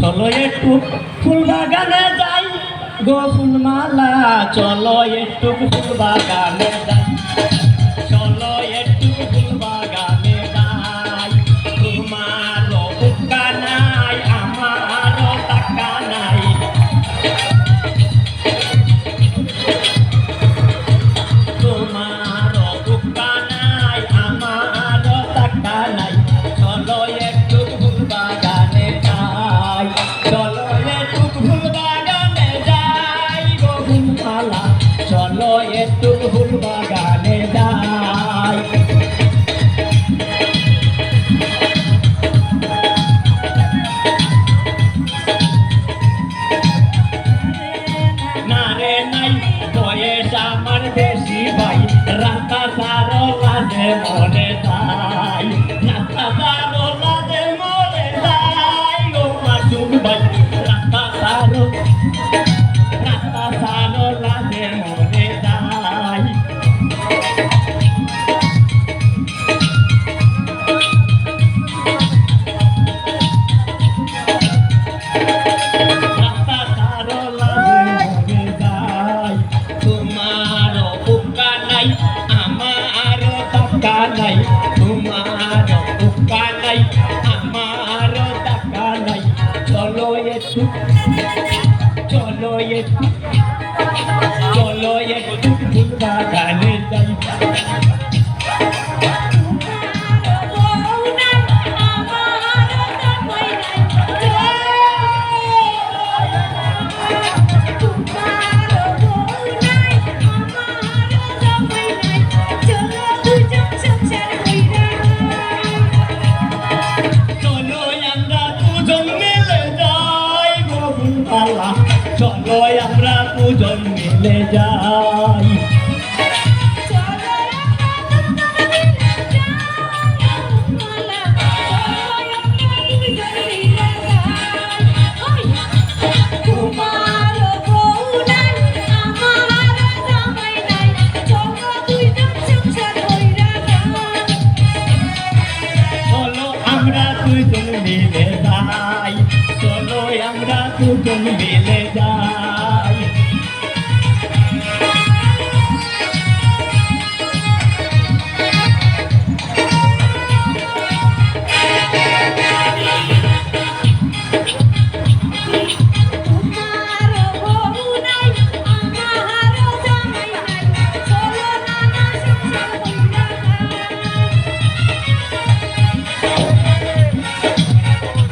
চলো একটু ফুল বাগানে যাই গো ফুলমালা, চলো একটু ফুল বাগানে যাই, চলো একটু ফুল বাগানে যাই। তোমারও টাকা নাই, আমারও টাকা নাই, তোমারও টাকা নাই, আমারও টাকা নাই, চলো একটু ফুল বাগানে যাই, চলো একটু ফুল বাগানে যাই গো ফুলমালা, চলো একটু ফুল বাগানে যাই। না রে নাই বয়স আমার বেশি ভাই, রাস্তা সারো লাদে মরে যাই, রাস্তা সারো লাদে মরে যাই ও মাসুম ভাই, রাস্তা সারো লাদে মরে যাই। রাস্তা সারো লাদে মরে যাই, তোমারও টাকা নাই, আমারও টাকা নাই, তোমারও টাকা নাই, আমারও টাকা নাই, চলো একটু চলো একটু চলো একটু ফুল বাগানে যাই। চলো আমরা দুজন মিলে যাই গো ফুলমালা, চলো আমরা দুজন মিলে যাই। চলো আমরা দুজন মিলে যাই, চলো আমরা দুজন